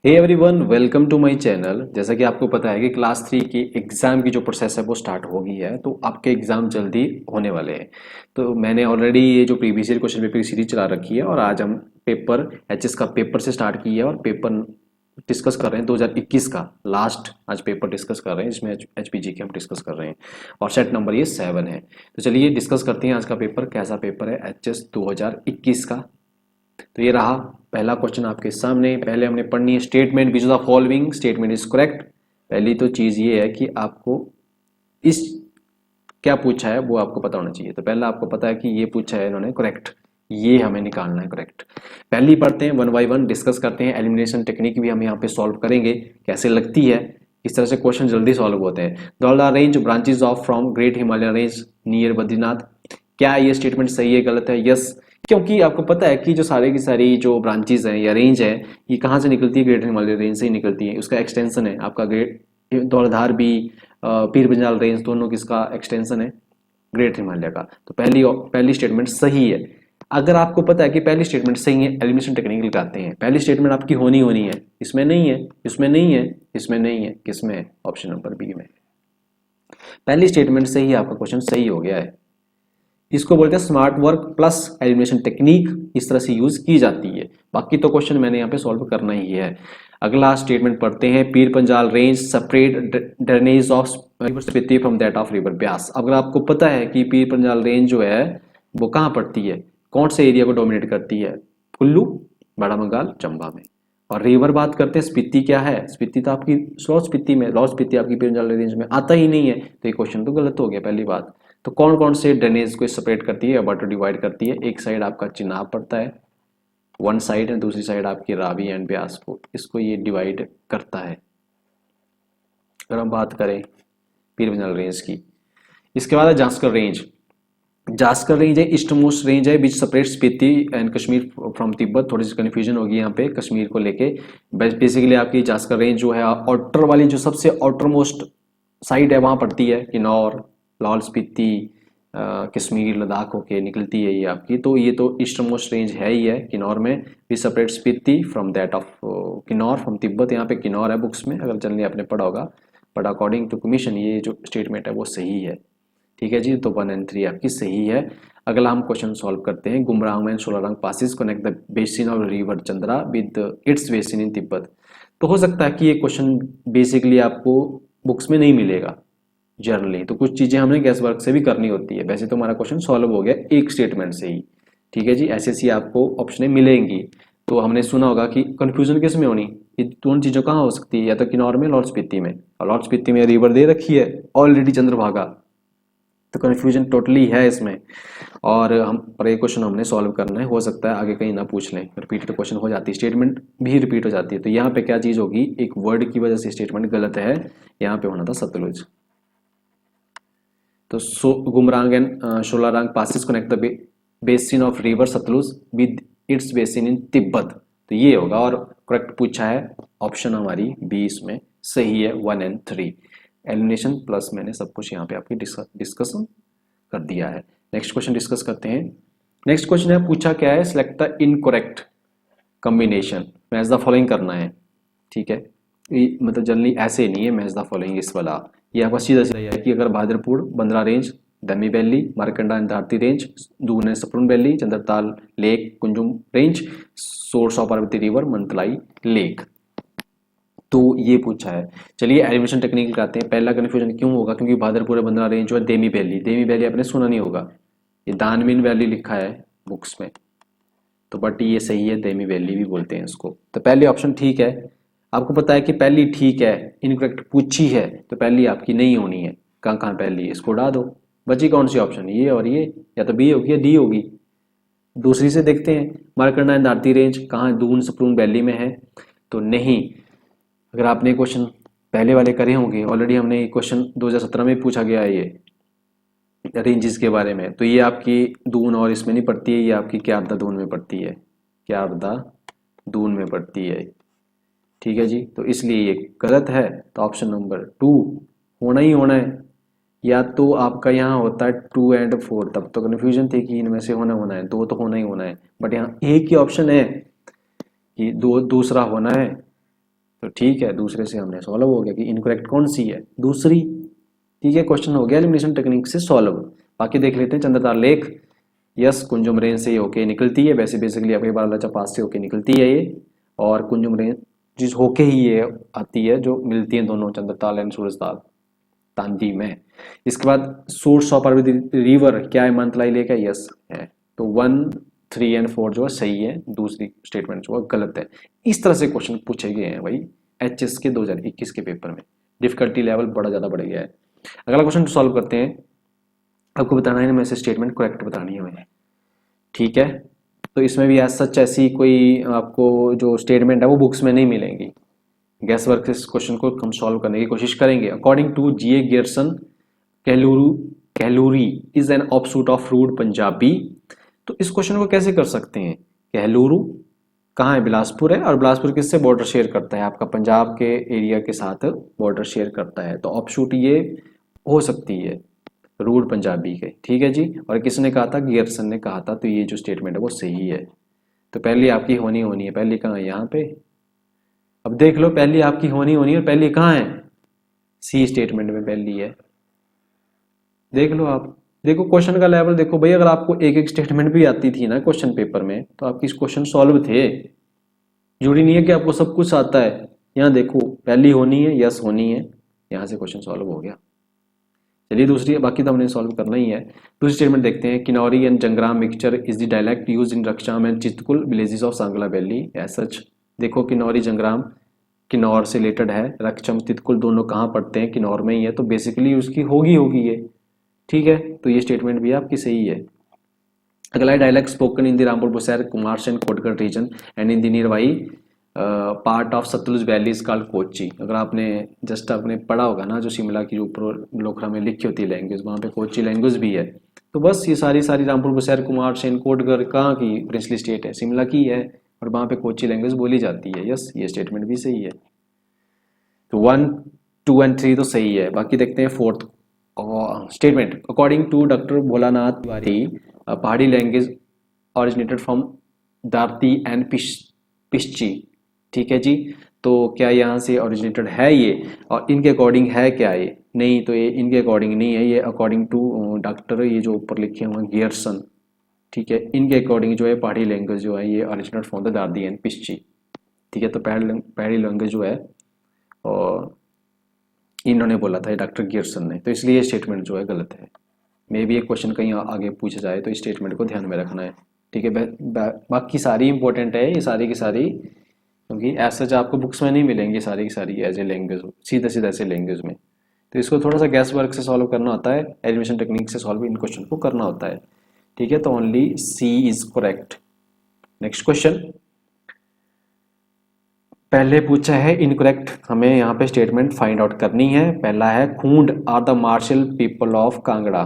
Hey everyone, welcome to my channel. जैसा कि आपको पता है कि क्लास 3 की एग्ज़ाम की जो प्रोसेस है वो स्टार्ट हो गई है, तो आपके एग्ज़ाम जल्दी होने वाले हैं। तो मैंने ऑलरेडी ये जो प्रीवियस ईयर क्वेश्चन पेपर की सीरीज चला रखी है और आज हम पेपर एचएस का पेपर से स्टार्ट किया है और पेपर डिस्कस कर रहे हैं 2021 का लास्ट आज पेपर डिस्कस कर रहे हैं, जिसमें एचपीजी के हम डिस्कस कर रहे हैं और सेट नंबर ये 7 है। तो चलिए डिस्कस करते हैं आज का पेपर कैसा पेपर है एचएस 2021 का। तो ये रहा पहला क्वेश्चन आपके सामने। पहले हमने पढ़नी है statement which the following statement is correct. पहली तो चीज ये है कि आपको इस क्या पूछा है वो आपको पता होना चाहिए। तो पहला आपको पता है कि ये पूछा है इन्होंने करेक्ट, ये हमें निकालना है करेक्ट। पहली पढ़ते हैं, वन बाय वन डिस्कस करते हैं। एलिमिनेशन टेक्निक भी हम यहाँ पे सॉल्व करेंगे, कैसे लगती है, इस तरह से क्वेश्चन जल्दी सॉल्व होते हैं। The range branches of from great Himalaya range near Badrinath. क्या ये स्टेटमेंट सही है गलत है? यस, क्योंकि आपको पता है कि जो सारे की सारी जो ब्रांचेज हैं या रेंज है ये कहाँ से निकलती है? ग्रेट हिमालय रेंज से ही निकलती है। उसका एक्सटेंशन है आपका ग्रेट धौलधार भी, पीर पंजाल रेंज, दोनों किसका एक्सटेंशन है? ग्रेट हिमालय का। तो पहली स्टेटमेंट सही है। अगर आपको पता है कि पहली स्टेटमेंट सही है, एलिमिनेशन टेक्निक लगाते हैं। पहली स्टेटमेंट आपकी होनी होनी है, इसमें नहीं है, इसमें नहीं है, इसमें नहीं है, किसमें है? ऑप्शन नंबर बी में। पहली स्टेटमेंट से ही आपका क्वेश्चन सही हो गया है। इसको बोलते हैं smart work plus elimination technique, इस तरह से यूज की जाती है। बाकी तो क्वेश्चन मैंने यहाँ पे सॉल्व करना ही है। अगला स्टेटमेंट पढ़ते हैं, Pir Panjal range separate drainage of river Spiti from that of river Beas. अगर आपको पता है कि पीर पंजाल रेंज जो है वो कहाँ पड़ती है, कौन से एरिया को डोमिनेट करती है? कुल्लू, बड़ा बंगाल, चंबा में। और रिवर बात करते हैं, स्पीति क्या है? स्पीति तो आपकी लाहौल स्पीति में, लाहौल स्पीति आपकी पीर पंजाल रेंज में आता ही नहीं है, तो ये क्वेश्चन तो गलत हो गया पहली बात। तो कौन कौन से ड्रेनेज को सेपरेट करती है या वाटर डिवाइड करती है? एक साइड आपका चिनाब पड़ता है, वन साइड है, दूसरी साइड आपकी रावी एंड ब्यास को, इसको ये डिवाइड करता है। अगर हम बात करें पीर पंजाल रेंज की, इसके बाद है जास्कर रेंज। जास्कर रेंज है ईस्ट मोस्ट रेंज है विच separate Spiti and Kashmir from Tibet. थोड़ी सी कन्फ्यूजन होगी यहाँ पे कश्मीर को लेके। बेसिकली आपकी जास्कर रेंज जो है आउटर वाली, जो सबसे आउटर मोस्ट साइड है वहां पड़ती है, किन्नौर, लाहौल स्पीति, कश्मीर, लद्दाख होके निकलती है ये आपकी। तो ये तो ईस्टर्न मोस्ट रेंज है ही है किन्नौर में। We separate Spiti from that of Kinnaur from Tibet. यहाँ पे किन्नौर है बुक्स में, अगर जनरली आपने पढ़ा होगा, बट अकॉर्डिंग टू कमीशन ये जो स्टेटमेंट है वो सही है। ठीक है जी, तो 1 एंड 3 आपकी सही है। अगला हम क्वेश्चन सॉल्व करते हैं। Gumrang and Solarang passes connect the basin of river Chandra with its basin in Tibet. तो हो सकता है कि ये क्वेश्चन बेसिकली आपको बुक्स में नहीं मिलेगा जनरली, तो कुछ चीजें हमने गैस वर्क से भी करनी होती है। वैसे तो हमारा क्वेश्चन सॉल्व हो गया एक स्टेटमेंट से ही। ठीक है जी, ऐसी आपको ऑप्शनें मिलेंगी। तो हमने सुना होगा कि कंफ्यूजन किस में होनी, ये दोनों चीजों कहाँ हो सकती है, या तो किन्नौर में, लाहौल स्पीति में। और लाहौल स्पीति में रिवर दे रखी है ऑलरेडी, चंद्रभागा, तो कन्फ्यूजन टोटली है इसमें। और हम पर ये क्वेश्चन हमने सॉल्व करना है, हो सकता है आगे कहीं ना पूछ लें, रिपीटेड क्वेश्चन हो जाती है, स्टेटमेंट भी रिपीट हो जाती है। तो यहाँ पे क्या चीज होगी, एक वर्ड की वजह से स्टेटमेंट गलत है, यहाँ पे होना था सतलुज। तो Gumrang and Sholarang passes connect the basin of river Satluj with its basin in Tibet. तो ये होगा, और करेक्ट पूछा है ऑप्शन हमारी बी इसमें सही है, 1 एंड 3। एलिमिनेशन प्लस मैंने सब कुछ यहाँ पे आपकी डिस्कशन कर दिया है। नेक्स्ट क्वेश्चन डिस्कस करते हैं। नेक्स्ट क्वेश्चन है, पूछा क्या है, select the incorrect combination, match the following करना है। ठीक है, मतलब जनरली ऐसे नहीं है मैच द फॉलोइंग इस वाला, ये आपका सीधा सीधा है कि अगर Bhadarpur Bandra range, Dami valley, Markanda and Dharti range, Doon and Saproon valley, Chandratal lake, Kunzum range, source of Parvati river, Mantalai lake. तो ये पूछा है। चलिए एलिमिनेशन टेक्निक लगाते हैं। पहला कन्फ्यूजन क्यों होगा, क्योंकि भादरपुर बंद्रा रेंज जो है देमी वैली, देमी वैली आपने सुना नहीं होगा, ये दानमीन वैली लिखा है बुक्स में, तो बट ये सही है, देमी वैली भी बोलते हैं इसको। तो पहले ऑप्शन ठीक है। आपको पता है कि पहली ठीक है, इनकरेक्ट पूछी है, तो पहली आपकी नहीं होनी है। कहाँ कहाँ पहली है, इसको उड़ा दो, बची कौन सी ऑप्शन, ये और ये, या तो बी होगी या डी होगी। दूसरी से देखते हैं, मारकंडा एंड धारती रेंज कहाँ, दून सप्रून वैली में है, तो नहीं। अगर आपने क्वेश्चन पहले वाले करे होंगे, ऑलरेडी हमने क्वेश्चन 2017 में पूछा गया है ये रेंजेस के बारे में, तो ये आपकी दून और इसमें नहीं पड़ती है, ये आपकी क्यारदा दून में पड़ती है, क्यारदा दून में पड़ती है। ठीक है जी, तो इसलिए ये गलत है। तो ऑप्शन नंबर 2 होना ही होना है, या तो आपका यहाँ होता है 2 एंड 4, तब तो कन्फ्यूजन थी कि इनमें से होना होना है, दो तो होना ही होना है, बट यहाँ एक ही ऑप्शन है कि दो दूसरा होना है, तो ठीक है, दूसरे से हमने सॉल्व हो गया कि इनकरेक्ट कौन सी है, दूसरी। ठीक है, क्वेश्चन हो गया एलिमिनेशन टेक्निक से सॉल्व। बाकी देख लेते हैं। Chandratal lake, yes, Kunzum range से ये होके निकलती है। वैसे बेसिकली आपके बालाचा पास से होके निकलती है ये, और कुंजुम रेंज जिस होके ही ये आती है, जो मिलती है दोनों चंद्रताल एंड सूरजताल तांदी में। इसके बाद सोर्स ऑफ पार्वती रिवर क्या है, मंतलाई लेक है, यस है। तो 1, 3 एंड 4 जो है सही है, दूसरी स्टेटमेंट जो है गलत है। इस तरह से क्वेश्चन पूछे गए हैं भाई एचएस के 2021 के पेपर में। डिफिकल्टी लेवल बड़ा ज़्यादा बढ़ गया है। अगला क्वेश्चन सॉल्व करते हैं। आपको बताना है में से स्टेटमेंट करेक्ट बतानी है मैंने, ठीक है। तो इसमें भी एज सच ऐसी कोई आपको जो स्टेटमेंट है वो बुक्स में नहीं मिलेंगी। गैस वर्क इस क्वेश्चन को हम सॉल्व करने की कोशिश करेंगे। According to G A Grierson, Kahluru Kahluri is an offshoot of rude Punjabi. तो इस क्वेश्चन को कैसे कर सकते हैं? कहलूरू कहाँ है? बिलासपुर है, और बिलासपुर किससे बॉर्डर शेयर करता है? आपका पंजाब के एरिया के साथ बॉर्डर शेयर करता है। तो ऑफशूट ये हो सकती है रूड पंजाबी के, ठीक है जी। और किसने कहा था? गियर्सन ने कहा था। तो ये जो स्टेटमेंट है वो सही है। तो पहली आपकी होनी है। पहली कहाँ है? यहाँ पे। अब देख लो, पहली आपकी होनी है और पहली कहाँ है? सी स्टेटमेंट में पहली है। देख लो आप, देखो क्वेश्चन का लेवल देखो भाई। अगर आपको एक एक स्टेटमेंट भी आती थी ना क्वेश्चन पेपर में, तो आपकी क्वेश्चन सॉल्व थे। जरूरी नहीं है कि आपको सब कुछ आता है। यहाँ देखो, पहली होनी है, यस होनी है, यहाँ से क्वेश्चन सॉल्व हो गया। चलिए दूसरी, बाकी तो हमने सॉल्व करना ही है। दूसरी स्टेटमेंट देखते हैं। Kinnauri and Jangram mixture is the dialect use in Rakcham and Chitkul villages of Sangla valley as such. देखो किन्नौरी जंगराम किन्नौर से रिलेटेड है, रक्षम तितकुल दोनों कहाँ पड़ते हैं? किन्नौर में ही है। तो बेसिकली उसकी होगी ये, ठीक है। तो ये स्टेटमेंट भी आपकी सही है। अगला है dialect spoken in the Rampur Bushahr Kumarsain Kotgarh region and in the nearby part of Sutlej valley is called Kochi. अगर आपने जस्ट आपने पढ़ा होगा ना, जो शिमला की ऊपर लोखरा में लिखी होती है लैंग्वेज, वहाँ पे कोची लैंग्वेज भी है। तो बस ये सारी रामपुर बुसैर कुमारसैन कोटगढ़ कहाँ की प्रिंसली स्टेट है? शिमला की है, और वहाँ पे कोची लैंग्वेज बोली जाती है। यस, ये स्टेटमेंट भी सही है। तो 1, 2 एंड 3 तो सही है। बाकी देखते हैं fourth statement. According to doctor Bholanath Tiwari, Pahari language originated from Darti and Pishchi, ठीक है जी। तो क्या यहाँ से ओरिजिनेटेड है ये? और इनके अकॉर्डिंग है क्या ये? नहीं, तो ये इनके अकॉर्डिंग नहीं है। ये अकॉर्डिंग टू डॉक्टर, ये जो ऊपर लिखे हुए हैं गियर्सन, ठीक है, इनके अकॉर्डिंग जो है पहाड़ी लैंग्वेज जो है ये originate from the दार्दी and Pishchi, ठीक है। तो पहाड़ी लैंग्वेज जो है और इन्होंने बोला था डॉक्टर गियर्सन ने। तो इसलिए ये स्टेटमेंट जो है गलत है। मे भी एक क्वेश्चन कहीं आगे पूछा जाए तो इस स्टेटमेंट को ध्यान में रखना है, ठीक है। बाकी सारी इंपॉर्टेंट है ये सारी की सारी, क्योंकि ऐसा जो आपको बुक्स में नहीं मिलेंगी सारी की सारी एज ए लैंग्वेज, सीधे सीधे ऐसे लैंग्वेज में। तो इसको थोड़ा सा गैस वर्क से सॉल्व करना होता है, एलिमिनेशन टेक्निक से सॉल्व इन क्वेश्चन को करना होता है, ठीक है। तो only C is correct. Next question, पहले पूछा है इनकरेक्ट, हमें यहाँ पे स्टेटमेंट फाइंड आउट करनी है। पहला है Khund are the martial people of Kangra.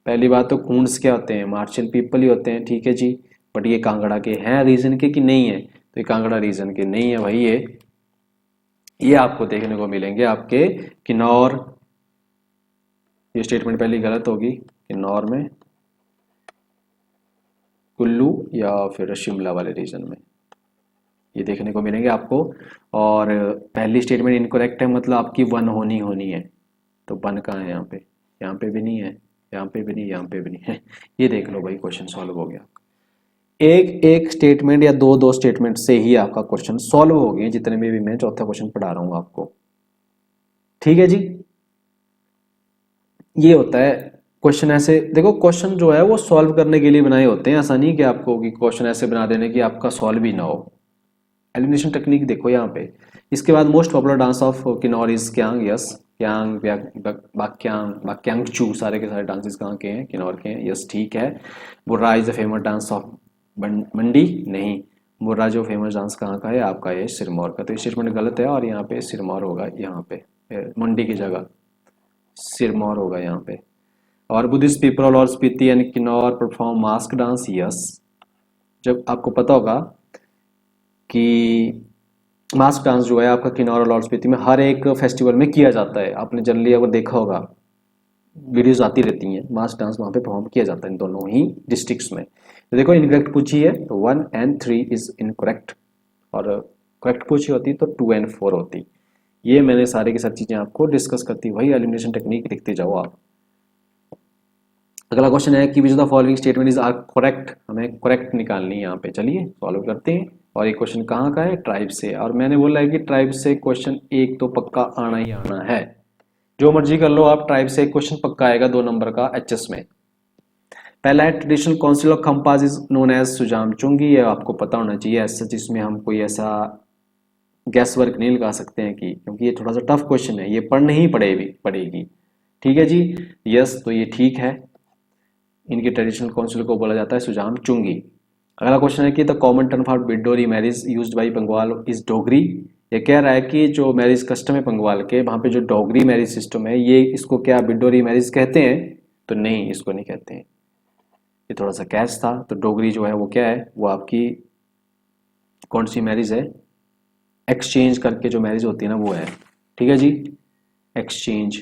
पहली बात तो खूंड्स क्या होते हैं? मार्शल पीपल ही होते हैं, ठीक है जी। बट ये कांगड़ा के हैं रीजन के कि नहीं है? तो ये कांगड़ा रीजन के नहीं है भाई। ये आपको देखने को मिलेंगे आपके किन्नौर। ये स्टेटमेंट पहली गलत होगी। किन्नौर में, कुल्लू या फिर शिमला वाले रीजन में ये देखने को मिलेंगे आपको। और पहली स्टेटमेंट इनकरेक्ट है, मतलब आपकी 1 होनी है। तो 1 कहाँ है? यहाँ पे भी नहीं है, यहाँ पे भी नहीं, यहाँ पे भी नहीं है। ये देख लो भाई, क्वेश्चन सॉल्व हो गया। एक स्टेटमेंट या दो स्टेटमेंट से ही आपका क्वेश्चन सॉल्व हो गया, जितने में भी मैं चौथा क्वेश्चन पढ़ा रहा हूँ आपको, ठीक है जी। ये होता है क्वेश्चन। ऐसे देखो, क्वेश्चन जो है वो सॉल्व करने के लिए बनाए होते हैं। ऐसा नहीं कि आपको कि क्वेश्चन ऐसे बना देने कि आपका सॉल्व ही ना हो। एलिमिनेशन टेक्निक देखो यहाँ पे। इसके बाद most popular dance of Kinnaur is Kayang. Yes, Kayang, Bakayangchu, सारे के सारे डांसेस कहाँ के हैं? किन्नौर के हैं। यस, ठीक है। Burra is the famous dance of Mandi. नहीं, बुर्रा जो फेमस डांस कहाँ का है? आपका ये सिरमौर का। तो ये स्टेटमेंट गलत है, और यहाँ पे सिरमौर होगा, यहाँ पे मंडी की जगह सिरमौर होगा यहाँ पे। और बुद्धिस्ट पीपल और Spiti and Kinnaur perform mask dance. Yes, जब आपको पता होगा कि मास्क डांस जो है आपका किन्नौर और लाहौल स्पीति में हर एक फेस्टिवल में किया जाता है। आपने जनरली अगर देखा होगा, वीडियोस आती रहती हैं, मास्क डांस वहाँ पे परफॉर्म किया जाता है इन दोनों ही डिस्ट्रिक्ट्स में। तो देखो इनकरेक्ट पूछी है, तो 1 and 3 इज इनकरेक्ट। और करेक्ट पूछी होती तो 2 and 4 होती। ये मैंने सारे की सारी चीजें आपको डिस्कस करती वही एलिमिनेशन टेक्निक लिखते जाओ आप। अगला क्वेश्चन है कि which of the following statement is are correct, हमें करेक्ट निकालनी है यहाँ पे। चलिए सॉल्व करते हैं। और ये क्वेश्चन कहाँ का है, ट्राइब से। और मैंने बोला है कि ट्राइब से क्वेश्चन एक तो पक्का आना ही आना है, जो मर्जी कर लो आप, ट्राइब से एक क्वेश्चन पक्का आएगा 2 नंबर का एचएस में। पहला है traditional council of Khampas is known as Sujam Chungi, ये आपको पता होना चाहिए। ऐसा जिसमें हम कोई ऐसा गैस वर्क नहीं लगा सकते हैं कि, क्योंकि ये थोड़ा सा टफ क्वेश्चन है, ये पढ़नी ही पड़ेगी। ठीक है जी, यस, तो ये ठीक है। इनके ट्रेडिशनल काउंसिल को बोला जाता है सुजाम चुंगी। अगला क्वेश्चन है कि द कॉमन टर्म फॉर बिडोरी marriage used by Bengal is Dogri. ये कह रहा है कि जो मैरिज कस्टम है बंगाल के, वहाँ पे जो डोगरी मैरिज सिस्टम है, ये इसको क्या बिडोरी मैरिज कहते हैं? तो नहीं, इसको नहीं कहते हैं। ये थोड़ा सा कैच था। तो डोगरी जो है वो क्या है, वो आपकी कौन सी मैरिज है, एक्सचेंज करके जो मैरिज होती है ना, वो है। ठीक है जी, एक्सचेंज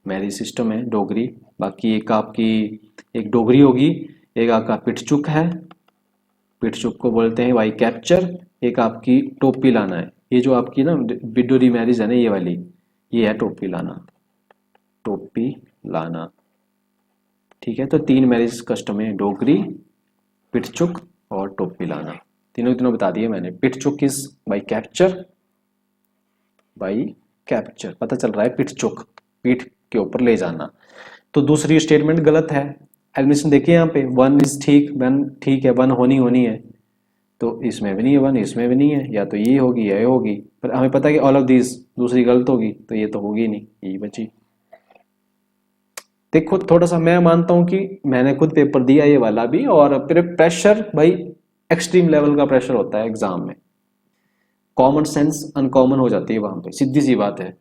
मैरिज सिस्टम है डोगरी। बाकी एक आपकी एक डोगरी होगी, एक आपका पिटचुक है, पिटचुक को बोलते हैं भाई कैप्चर। एक आपकी टोपी लाना है, ये जो आपकी ना बिडोरी मैरिज है ना, ये वाली, ये है टोपी लाना, टोपी लाना। ठीक है, तो 3 मैरिज कस्टम है, डोगरी, पिटचुक और टोपी लाना। तीनों बता दिए मैंने। Pitchuk is by capture, by capture पता चल रहा है, पिटचुक पीठ के ऊपर ले जाना। तो दूसरी स्टेटमेंट गलत है। एडमिशन देखिए यहाँ पे, 1 इज ठीक, 1 ठीक है, 1 होनी है, तो इसमें भी नहीं है 1, इसमें भी नहीं है, या तो ये होगी या ये होगी, पर हमें पता है कि ऑल ऑफ दिस दूसरी गलत होगी, तो ये तो होगी नहीं, यही बची। देखो थोड़ा सा मैं मानता हूं कि मैंने खुद पेपर दिया ये वाला भी, और फिर प्रेशर भाई एक्सट्रीम लेवल का प्रेशर होता है एग्जाम में, कॉमन सेंस अनकॉमन हो जाती है वहां पे, सीधी सी बात है,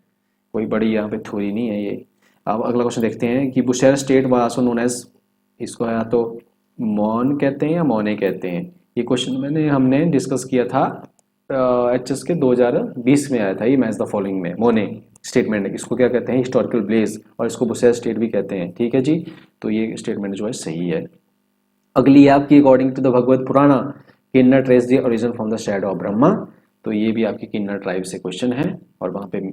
कोई बड़ी यहाँ पे थ्योरी नहीं है ये। अब अगला क्वेश्चन देखते हैं कि Bushahr state was also known as, इसको या तो मॉन कहते हैं या मोने कहते हैं। ये क्वेश्चन हमने डिस्कस किया था एचएस के 2020 में आया था, ये मैच द फॉलोइंग में। मोने स्टेटमेंट, इसको क्या कहते हैं, हिस्टोरिकल प्लेस, और इसको बुशेर स्टेट भी कहते हैं। ठीक है जी, तो ये स्टेटमेंट जो है सही है। अगली है आपकी according to the Bhagavata Purana Kinnar trace the origin from the shadow of Brahma. तो ये भी आपकी किन्नर ट्राइब से क्वेश्चन है, और वहां पे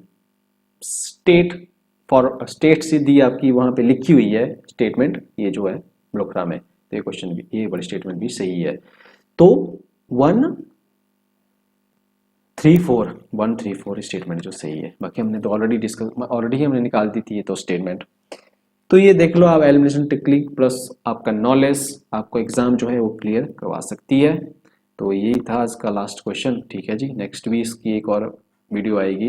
स्टेट फॉर स्टेट सीधी आपकी वहां पे लिखी हुई है स्टेटमेंट, ये जो है ब्लोकरा में। तो ये क्वेश्चन भी, ये बड़ी स्टेटमेंट भी सही है। तो 134 स्टेटमेंट जो सही है, बाकी हमने तो ऑलरेडी हमने निकाल दी थी ये तो स्टेटमेंट। तो ये देख लो आप, एलिमिनेशन टेक्निक प्लस आपका नॉलेज आपको एग्जाम जो है वो क्लियर करवा सकती है। तो यही था आज का लास्ट क्वेश्चन। ठीक है जी, नेक्स्ट भी इसकी एक और वीडियो आएगी।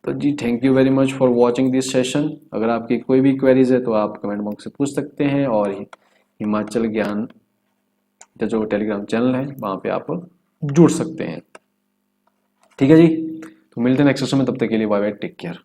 तो जी thank you very much for watching this session. अगर आपकी कोई भी क्वेरीज है तो आप कमेंट बॉक्स से पूछ सकते हैं, और हिमाचल ज्ञान का जो टेलीग्राम चैनल है वहाँ पे आप जुड़ सकते हैं। ठीक है जी, तो मिलते हैं नेक्स्ट सेशन में, तब तक के लिए बाय बाय, टेक केयर।